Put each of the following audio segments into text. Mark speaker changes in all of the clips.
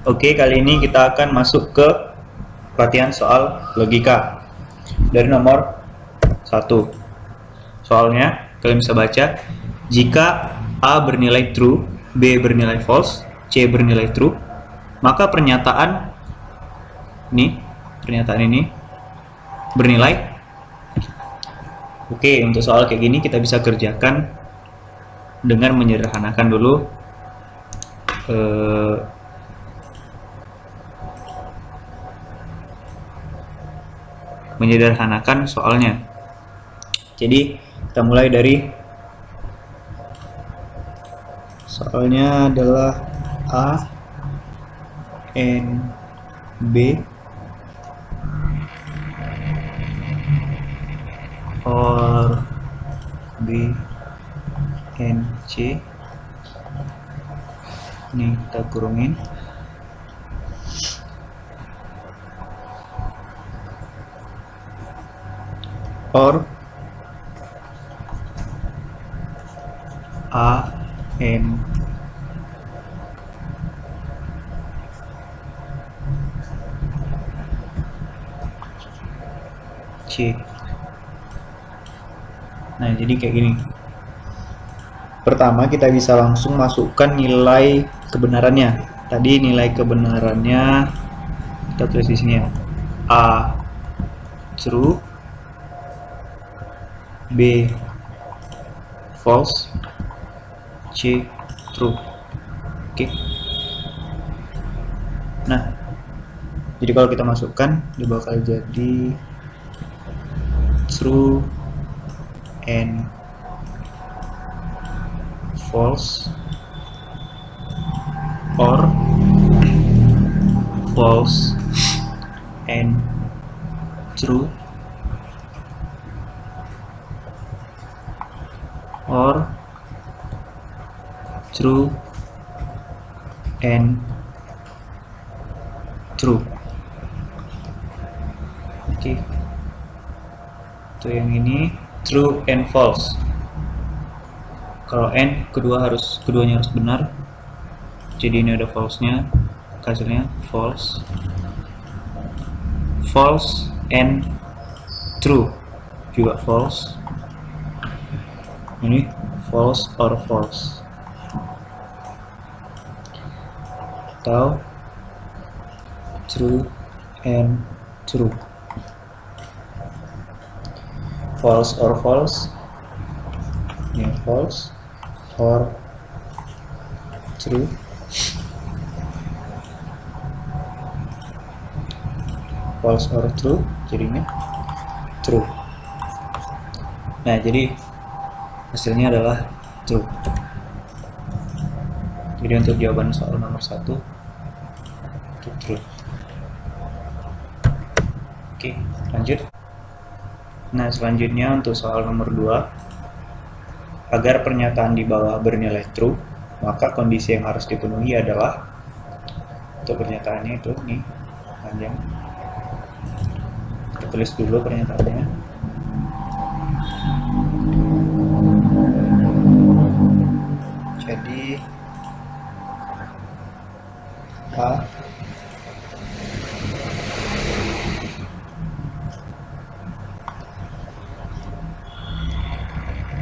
Speaker 1: Oke, kali ini kita akan masuk ke latihan soal logika dari nomor 1. Soalnya, kalian bisa baca, jika A bernilai true, B bernilai false, C bernilai true, maka pernyataan ini bernilai. Oke, untuk soal kayak gini kita bisa kerjakan dengan menyederhanakan dulu soalnya. Jadi kita mulai dari soalnya adalah A and B or B and C. Ini kita kurungin. Or A and C. Nah, jadi kayak gini. Pertama kita bisa langsung masukkan nilai kebenarannya. Tadi nilai kebenarannya kita tulis di sini ya. A true, B false, C true. Oke. Nah, jadi kalau kita masukkan dia bakal jadi true and false, or false and true, or true and true. Oke. Untuk yang ini true and false. Kalau n keduanya harus benar. Jadi ini ada false-nya, hasilnya false. False and true juga false. Ini false or false. Atau true and true. False or false. Ini false or true. False or true, jadinya true. Nah, jadi hasilnya adalah true. Jadi untuk jawaban soal nomor 1 itu true. Oke, lanjut. Nah, selanjutnya untuk soal nomor 2. Agar pernyataan di bawah bernilai true, maka kondisi yang harus dipenuhi adalah, untuk pernyataannya itu nih panjang. Kita tulis dulu pernyataannya. Jadi A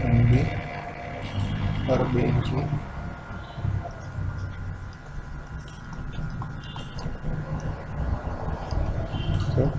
Speaker 1: and B or B and C true.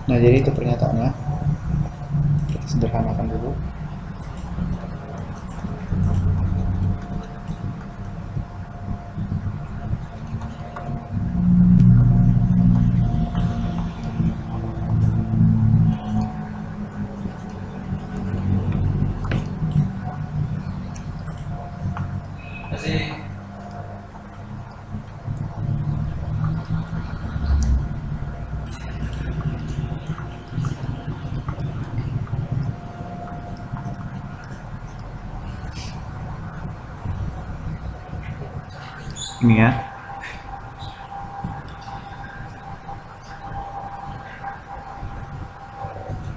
Speaker 1: Nah, jadi itu pernyataannya. Kita sederhanakan dulu. Ini ya.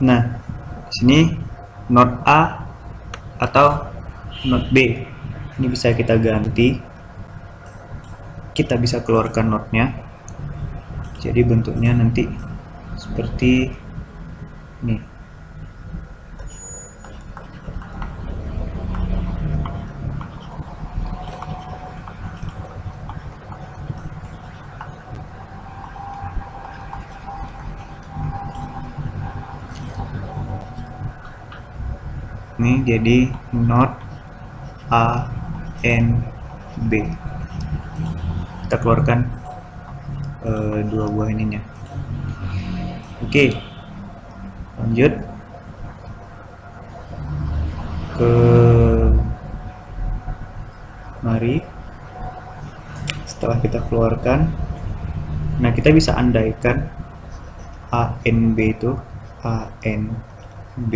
Speaker 1: Nah, sini not A atau not B. Ini bisa kita ganti. Kita bisa keluarkan notnya. Jadi bentuknya nanti seperti ini. Ini jadi not A N B. Kita keluarkan dua buah ininya. Oke, lanjut ke mari. Setelah kita keluarkan, nah kita bisa andaikan ANB itu ANB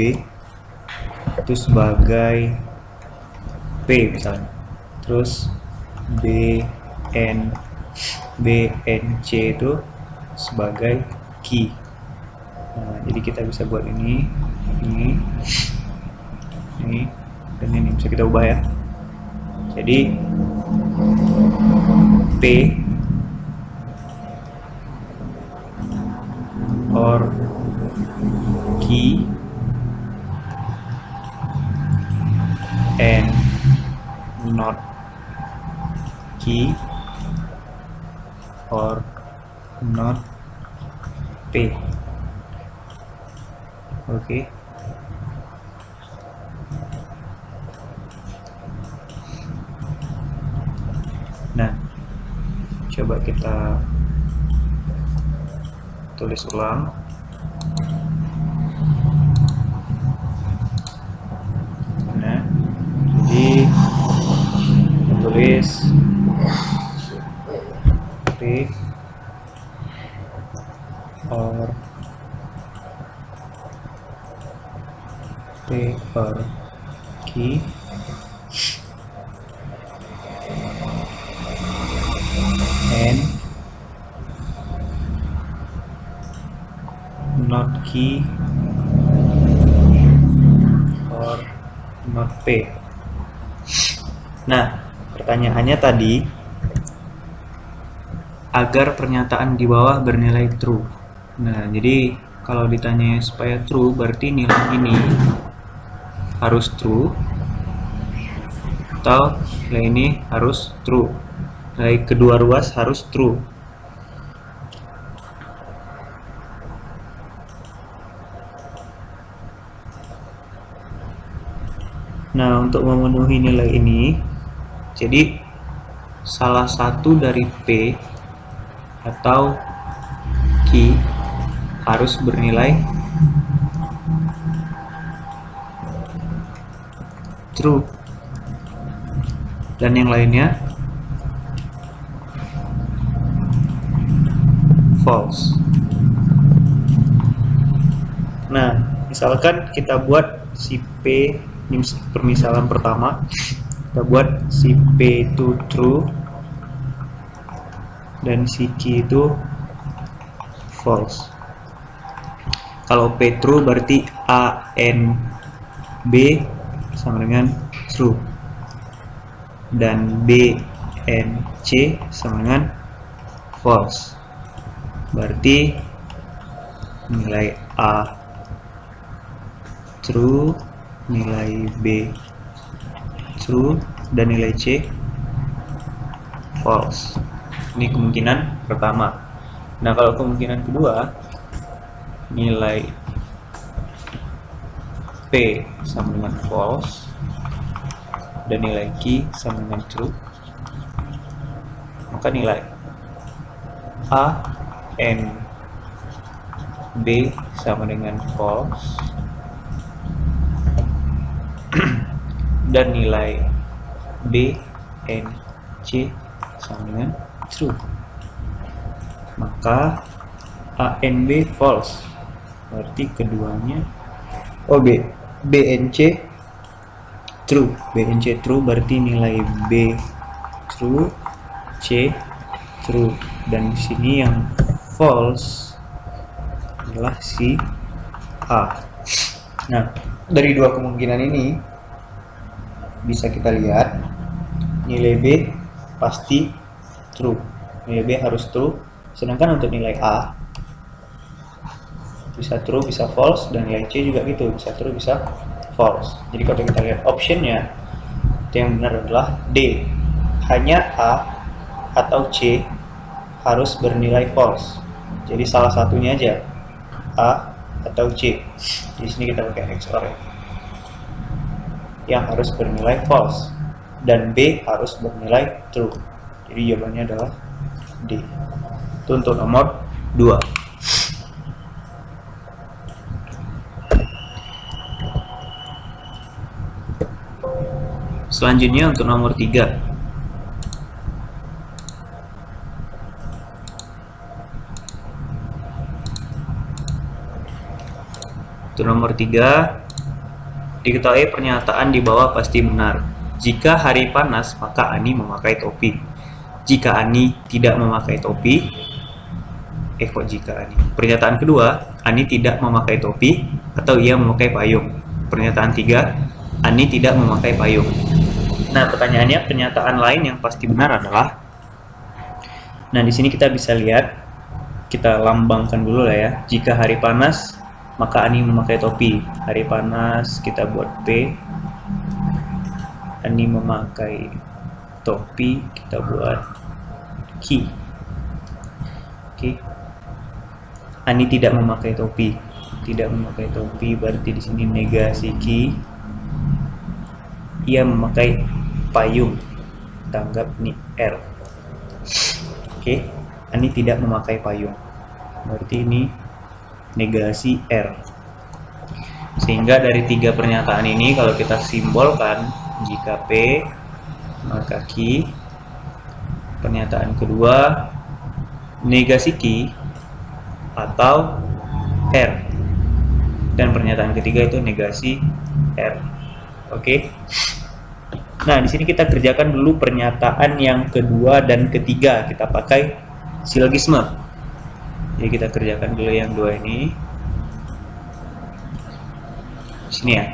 Speaker 1: itu sebagai P misalnya, terus BNC itu sebagai key. Nah, jadi kita bisa buat ini dan ini bisa kita ubah ya. Jadi P or key and not key or not P. Oke. Nah, coba kita tulis ulang. Nah, jadi tulis P or key and not key or not P. Nah, pertanyaannya tadi agar pernyataan di bawah bernilai true. Nah, jadi kalau ditanya supaya true berarti nilai ini harus true atau nilai ini harus true. Nilai kedua ruas harus true. Nah, untuk memenuhi nilai ini, jadi salah satu dari P atau key harus bernilai true dan yang lainnya false. Nah, misalkan kita buat si P, ini permisalan pertama, kita buat si P itu true dan si Q itu false. Kalau P true berarti A N B sama dengan true dan B N C sama dengan false. Berarti nilai A true, nilai B true dan nilai C false. Ini kemungkinan pertama. Nah, kalau kemungkinan kedua, nilai P sama dengan false dan nilai Q sama dengan true, maka nilai A N B sama dengan false dan nilai B N C sama dengan true, maka A N B false. Berarti keduanya BNC true. BNC true berarti nilai B true, C true, dan di sini yang false adalah si A. Nah, dari dua kemungkinan ini bisa kita lihat nilai B pasti true. Nilai B harus true, sedangkan untuk nilai A bisa true, bisa false, dan nilai C juga gitu, bisa true, bisa false. Jadi kalau kita lihat optionnya, itu yang benar adalah D. Hanya A atau C harus bernilai false. Jadi salah satunya aja, A atau C. Di sini kita pakai XOR ya, yang harus bernilai false, dan B harus bernilai true. Jadi jawabannya adalah D. Itu untuk nomor 2. Selanjutnya untuk nomor 3. Untuk nomor 3, diketahui pernyataan di bawah pasti benar. Jika hari panas, maka Ani memakai topi. Jika Ani tidak memakai topi, Pernyataan kedua, Ani tidak memakai topi atau ia memakai payung. Pernyataan 3, Ani tidak memakai payung. Nah, pertanyaannya, pernyataan lain yang pasti benar adalah, nah di sini kita bisa lihat, kita lambangkan dulu lah ya. Jika hari panas, maka Ani memakai topi. Hari panas kita buat P. Ani memakai topi kita buat Q. Oke. Ani tidak memakai topi. Tidak memakai topi berarti di sini negasi Q. Ia memakai payung. Tanggap nih R. Oke. Ani tidak memakai payung. Berarti ini negasi R. Sehingga dari 3 pernyataan ini kalau kita simbolkan, jika P maka Q, pernyataan kedua negasi Q atau R, dan pernyataan ketiga itu negasi R. Oke. Nah, di sini kita kerjakan dulu pernyataan yang kedua dan ketiga, kita pakai silogisme. Jadi kita kerjakan dulu yang 2 ini. Sini ya.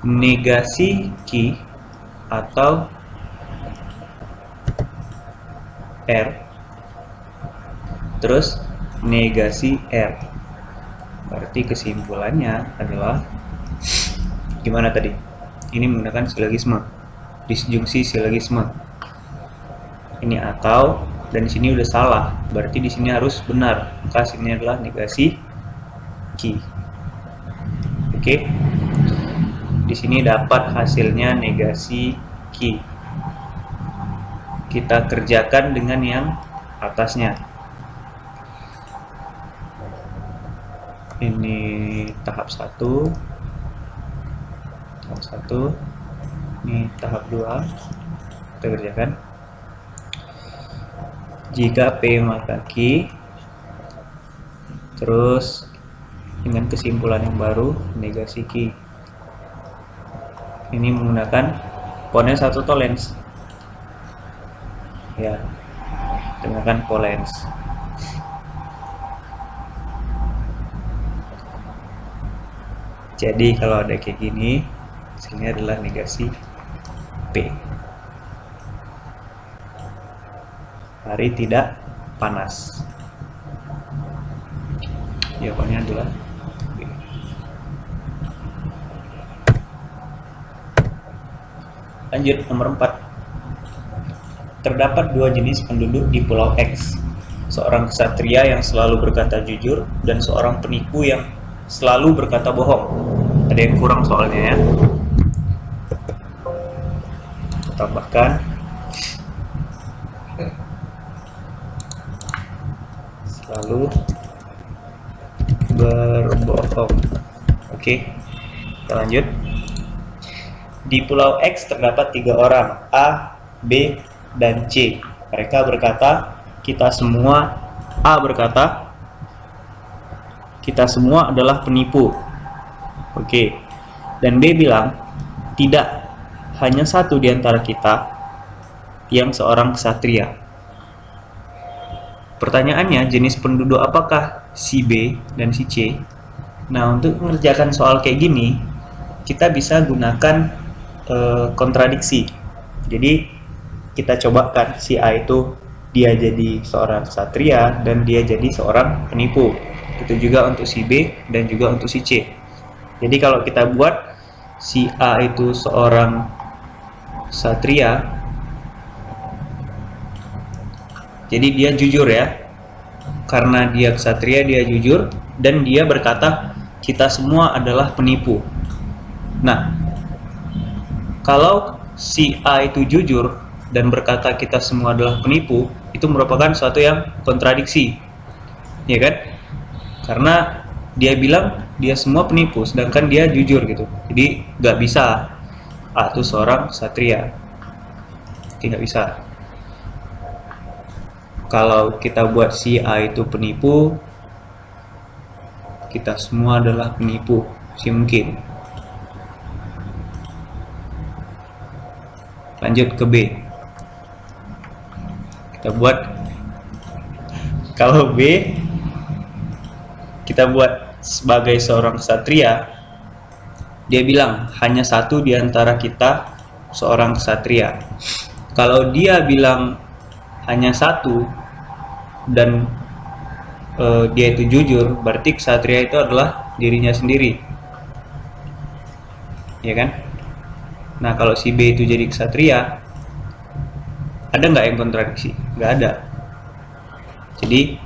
Speaker 1: Negasi Q atau R, terus negasi R. Berarti kesimpulannya adalah gimana tadi? Ini menggunakan silogisme, disjungsi silogisme. Ini atau, dan di sini udah salah, berarti di sini harus benar. Maka sini adalah negasi Q. Oke. Di sini dapat hasilnya negasi Q. Kita kerjakan dengan yang atasnya. Ini tahap 1. Tahap 1. Ini tahap 2. Kita kerjakan. Jika P maka Q, terus dengan kesimpulan yang baru, negasi Q. Ini menggunakan Ponens atau Tollens ya, menggunakan Pollens. Jadi kalau ada kayak gini, sini adalah negasi P. Hari tidak panas. Jawabannya adalah B. Lanjut nomor 4. Terdapat 2 jenis penduduk di Pulau X. Seorang ksatria yang selalu berkata jujur dan seorang penipu yang selalu berkata bohong. Ada yang kurang soalnya ya. Tambahkan selalu berbohong. Oke, kita lanjut. Di Pulau X terdapat 3 orang, A, B, dan C. Mereka berkata, kita semua, A berkata, kita semua adalah penipu. Oke. Dan B bilang, tidak, hanya satu di antara kita yang seorang ksatria. Pertanyaannya, jenis penduduk apakah si B dan si C? Nah, untuk mengerjakan soal kayak gini, kita bisa gunakan kontradiksi. Jadi, kita cobakan si A itu dia jadi seorang ksatria dan dia jadi seorang penipu. Itu juga untuk si B dan juga untuk si C. Jadi kalau kita buat si A itu seorang ksatria, jadi dia jujur ya. Karena dia ksatria, dia jujur dan dia berkata kita semua adalah penipu. Nah, kalau si A itu jujur dan berkata kita semua adalah penipu, itu merupakan suatu yang kontradiksi, ya kan? Karena dia bilang dia semua penipu, sedangkan dia jujur gitu. Jadi nggak bisa A itu seorang ksatria, tidak bisa. Kalau kita buat si A itu penipu, kita semua adalah penipu, si mungkin. Lanjut ke B. Kita buat, kalau B kita buat sebagai seorang ksatria, dia bilang hanya satu di antara kita seorang ksatria. Kalau dia bilang hanya satu dan dia itu jujur, berarti ksatria itu adalah dirinya sendiri, ya kan? Nah, kalau si B itu jadi ksatria, ada nggak yang kontradiksi? Nggak ada. Jadi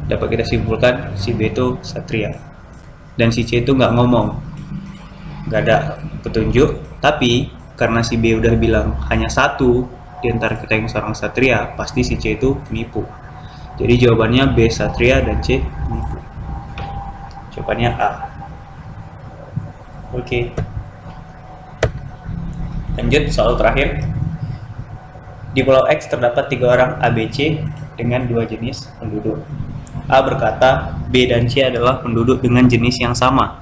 Speaker 1: dapat kita simpulkan si B itu ksatria dan si C itu nggak ngomong, nggak ada petunjuk. Tapi karena si B udah bilang hanya satu di antara kita yang seorang ksatria, pasti si C itu penipu. Jadi jawabannya B ksatria dan C penipu. Jawabannya A. Oke. Lanjut soal terakhir. Di Pulau X terdapat 3 orang ABC dengan 2 jenis penduduk. A berkata B dan C adalah penduduk dengan jenis yang sama.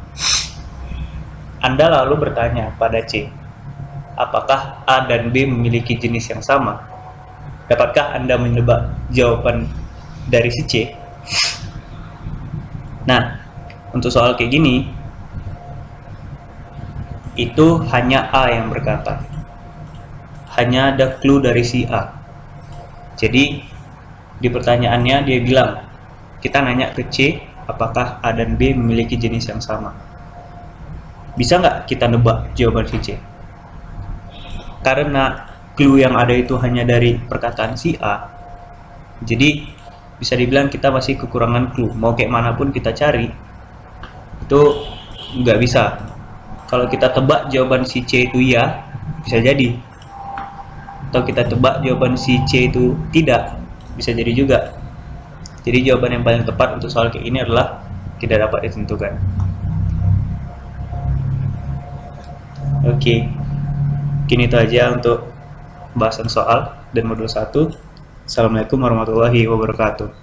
Speaker 1: Anda lalu bertanya pada C, apakah A dan B memiliki jenis yang sama? Dapatkah Anda menebak jawaban dari si C? Nah, untuk soal kayak gini, itu hanya A yang berkata. Hanya ada clue dari si A. Jadi, di pertanyaannya dia bilang, kita nanya ke C, apakah A dan B memiliki jenis yang sama? Bisa nggak kita nebak jawaban si C? Karena clue yang ada itu hanya dari perkataan si A, jadi bisa dibilang kita masih kekurangan clue. Mau kayak manapun kita cari, itu nggak bisa. Kalau kita tebak jawaban si C itu iya, bisa jadi. Atau kita tebak jawaban si C itu tidak, bisa jadi juga. Jadi jawaban yang paling tepat untuk soal kayak ini adalah tidak dapat ditentukan. Oke, kini itu aja untuk pembahasan soal dan modul 1. Assalamualaikum warahmatullahi wabarakatuh.